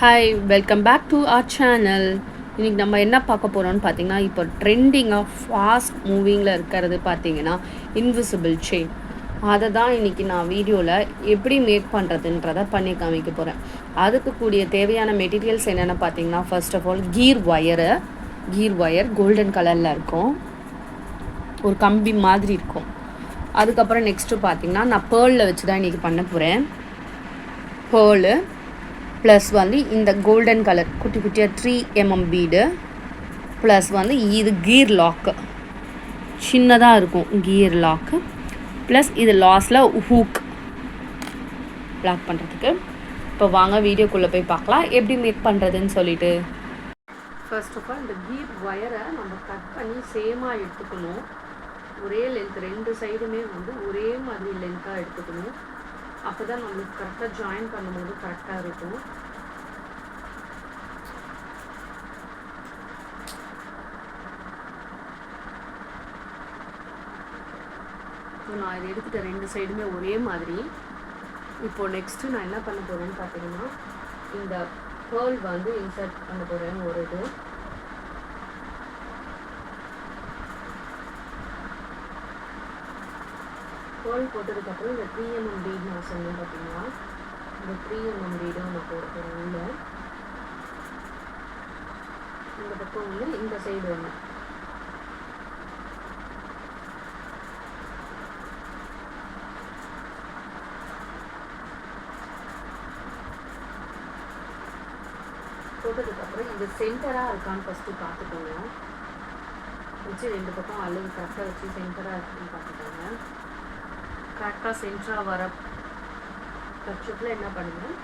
Hi welcome back to our channel. இன்றைக்கி நம்ம என்ன பார்க்க போகிறோம்னு பார்த்தீங்கன்னா, இப்போ ட்ரெண்டிங்காக ஃபாஸ்ட் மூவிங்கில் இருக்கிறது பார்த்தீங்கன்னா இன்விசிபிள் செயின். அதை தான் இன்றைக்கி நான் வீடியோவில் எப்படி மேக் பண்ணுறதுன்றதை பண்ணி காமிக்க போகிறேன். அதுக்கு கூடிய தேவையான மெட்டீரியல்ஸ் என்னென்னு பார்த்தீங்கன்னா, ஃபர்ஸ்ட் ஆஃப் ஆல் கீர் ஒயர் கோல்டன் கலரில் இருக்கும், ஒரு கம்பி மாதிரி இருக்கும். அதுக்கப்புறம் நெக்ஸ்ட்டு பார்த்தீங்கன்னா, நான் பேர்லில் வச்சு தான் இன்றைக்கி பண்ண போகிறேன். பேர்லு ப்ளஸ் வந்து இந்த கோல்டன் கலர் குட்டி குட்டியாக 3mm பீடு, ப்ளஸ் வந்து இது கீர் லாக்கு, சின்னதாக இருக்கும் கீர் லாக்கு, ப்ளஸ் இது லாஸ்ட்டில் ஹூக் லாக் பண்ணுறதுக்கு. இப்போ வாங்க வீடியோக்குள்ளே போய் பார்க்கலாம் எப்படி மேக் பண்ணுறதுன்னு சொல்லிட்டு. ஃபர்ஸ்ட் ஆஃப் ஆல் இந்த கீர் ஒயரை நம்ம கட் பண்ணி சேமாக எடுத்துக்கணும். ஒரே லென்த், ரெண்டு சைடுமே வந்து ஒரே மாதிரி லென்த்தாக எடுத்துக்கணும். அப்போ தான் நம்மளுக்கு கரெக்டாக ஜாயின் பண்ணும்போது கரெக்டாக இருக்கும். ஸோ நான் இதை எடுத்துகிட்ட ரெண்டு சைடுமே ஒரே மாதிரி. இப்போது நெக்ஸ்ட்டு நான் என்ன பண்ண போகிறேன்னு பார்த்தீங்கன்னா, இந்த பேர்ல் வந்து இன்சர்ட் பண்ண போகிறேன். ஒரு இது பேர்ல் போட்டதுக்கப்புறம் இந்த 3mm பீட் நான் சொன்னேன் பார்த்தீங்கன்னா, இந்த 3mm பீடும் நான் போட போகிறேன். உள்ள இந்த பக்கம் ஒன்று, இந்த சைடு ஒன்று. போட்டதுக்கப்புறம் இது சென்டராக இருக்கான்னு ஃபஸ்ட்டு பார்த்துக்கோங்க. வச்சு ரெண்டு பக்கம் அளவு கரெக்டாக வச்சு சென்டராக இருக்குன்னு பார்த்துக்கோங்க. கரெக்டாக சென்டராக வர பட்சத்தில் என்ன பண்ணுங்கள்,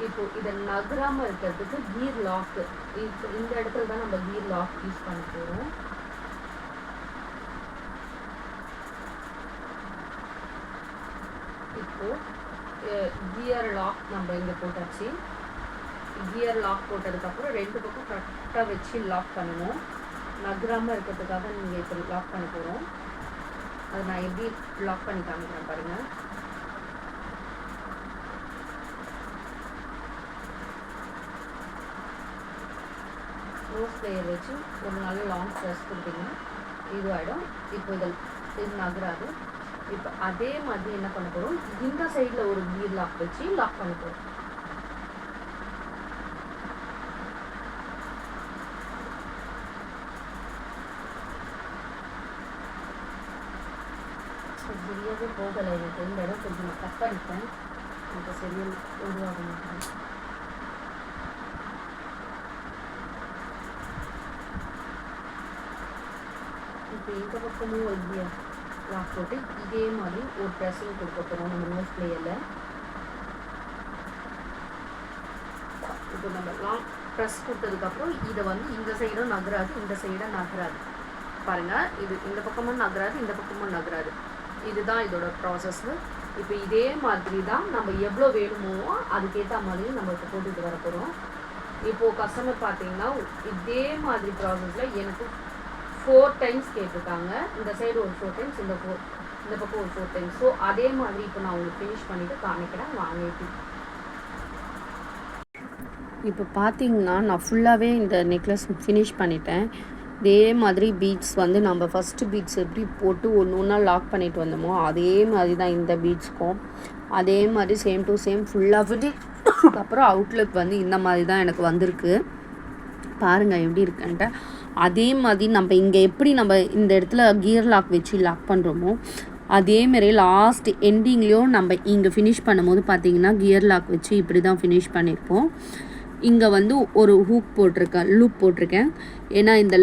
இப்போது இதை நகராமல் இருக்கிறதுக்கு கீர் லாக்கு, இப்போ இந்த இடத்துல தான் நம்ம கீர் லாக் யூஸ் பண்ண போகிறோம். இப்போது கியர் லாக் நம்ம இங்கே போட்டாச்சு. கியர் லாக் போட்டதுக்கப்புறம் ரெண்டு பக்கம் கரெக்டாக வச்சு லாக் பண்ணணும். நகராமல் இருக்கிறதுக்காக நீங்கள் இப்போ லாக் பண்ண போகிறோம். அதை நான் எப்படி லாக் பண்ணி காமிக்கிறேன் பாருங்கள். ரோஸ் பிளேயர் வச்சு ஒரு நல்ல லாங் ப்ரெஸ் கொடுத்தீங்கன்னா இது ஆகிடும். இப்போ இது நகராது. இப்போ அதே மாதிரி என்ன பண்ண போகிறோம், இந்த சைடில் ஒரு கீர் லாக் வச்சு லாக் பண்ண போகிறோம். சரியாகவே போகலை எனக்கு. இந்த இடம் கொஞ்சம் கட் பண்ணிட்டேன், இப்போ சரியாக உருவாக மாட்டேன். இப்போ இந்த பக்கமும் ஒரு லாக் போட்டு இதே மாதிரி ஒரு ப்ரெஸ்ஸிங் கொடுக்க போகிறோம் நம்ம நோஸ் பிளேயரில். இப்போ நம்ம லாங் ப்ரெஸ் கொடுத்ததுக்கப்புறம் இதை வந்து இந்த சைடும் நகராது, இந்த சைடும் நகராது. பாருங்கள், இது இந்த பக்கமும் நகராது, இந்த பக்கமும் நகராது. இதுதான் இதோட ப்ராசஸ்ஸு. இப்போ இதே மாதிரி தான் நம்ம எவ்வளோ வேணுமோ அதுக்கேற்ற மாதிரி நம்ம இப்போ போட்டுட்டு வர போகிறோம். இப்போது கஸ்டமர் பார்த்தீங்கன்னா இதே மாதிரி ப்ராசஸில் எனக்கு 4 டைம்ஸ் கேட்டிருக்காங்க. இந்த சைடு ஒரு 4 டைம்ஸ், இந்த பக்கம் ஒரு 4 டைம்ஸ். ஸோ அதே மாதிரி இப்போ நான் உங்களுக்கு ஃபினிஷ் பண்ணிவிட்டு காமிக்கிறேன் வாங்கிட்டு. இப்போ பார்த்தீங்கன்னா நான் ஃபுல்லாகவே இந்த நெக்லஸ் ஃபினிஷ் பண்ணிட்டேன். இதே மாதிரி பீட்ஸ் வந்து நம்ம ஃபஸ்ட்டு பீட்ஸ் எப்படி போட்டு ஒன்று ஒன்றா லாக் பண்ணிட்டு வந்தோமோ அதே மாதிரி தான் இந்த பீட்ஸ்க்கும். அதே மாதிரி சேம் டு சேம் ஃபுல்லாக ஃபிட்டிங் அப்புறம் அவுட்லுக் வந்து இந்த மாதிரி தான் எனக்கு வந்திருக்கு. பாருங்கள் எப்படி இருக்குன்ட்டு. அதே மாதிரி நம்ம இங்கே எப்படி நம்ம இந்த இடத்துல கியர் லாக் வச்சு லாக் பண்ணுறோமோ அதேமாரி லாஸ்ட் எண்டிங்லேயும் நம்ம இங்கே ஃபினிஷ் பண்ணும்போது பார்த்திங்கன்னா கியர் லாக் வச்சு இப்படி தான் ஃபினிஷ் பண்ணியிருப்போம். இங்கே வந்து ஒரு ஹூக் போட்டிருக்கேன், லூப் போட்டிருக்கேன். ஏன்னா இந்த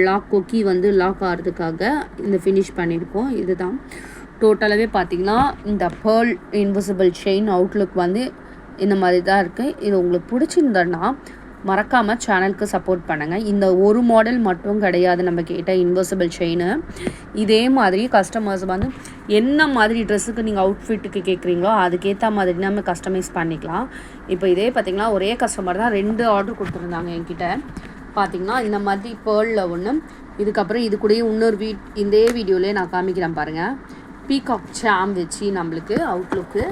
லாக் கொக்கி வந்து லாக் ஆகிறதுக்காக இந்த ஃபினிஷ் பண்ணியிருக்கோம். இதுதான் டோட்டலாகவே பார்த்திங்கன்னா இந்த பேர்ல் இன்விசிபிள் செயின் அவுட்லுக் வந்து இந்த மாதிரி தான் இருக்குது. இது உங்களுக்கு பிடிச்சிருந்தோன்னா மறக்காமல் சேனலுக்கு சப்போர்ட் பண்ணுங்கள். இந்த ஒரு மாடல் மட்டும் கிடையாது நம்ம கேட்ட இன்விசிபிள் செயின். இதே மாதிரி கஸ்டமர்ஸ் வந்து என்ன மாதிரி ட்ரெஸ்ஸுக்கு நீங்கள் அவுட்ஃபிட்டுக்கு கேட்குறீங்களோ அதுக்கேற்ற மாதிரி நம்ம கஸ்டமைஸ் பண்ணிக்கலாம். இப்போ இதே பார்த்திங்கன்னா ஒரே கஸ்டமர் தான் 2 ஆர்டர் கொடுத்துருந்தாங்க என்கிட்ட. பார்த்திங்கன்னா இந்த மாதிரி பேர்லில் ஒன்று, இதுக்கப்புறம் இது கூடயே இன்னொரு இதே வீடியோலேயே நான் காமிக்கிறேன் பாருங்கள். பீகாக் சாம் வச்சு நம்மளுக்கு அவுட்லுக்கு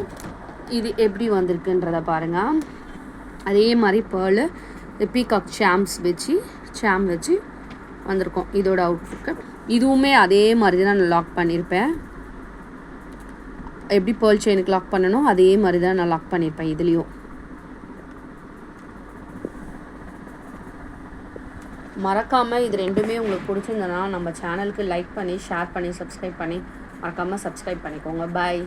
இது எப்படி வந்திருக்குன்றதை பாருங்கள். அதே மாதிரி பேர்லு பீகாக் சாம் வச்சு வந்திருக்கோம் இதோட அவுட்ஃபிட்க்கு. இதுவுமே அதே மாதிரி தான் நான் லாக் பண்ணியிருப்பேன். எப்படி பேர்ல் செயினுக்கு லாக் பண்ணணும் அதே மாதிரி தான் நான் லாக் பண்ணியிருப்பேன் இதுலேயும். மறக்காமல் இது ரெண்டுமே உங்களுக்கு பிடிச்சிருந்தனா நம்ம சேனலுக்கு லைக் பண்ணி ஷேர் பண்ணி சப்ஸ்கிரைப் பண்ணி மறக்காமல் சப்ஸ்கிரைப் பண்ணிக்கோங்க. பாய்.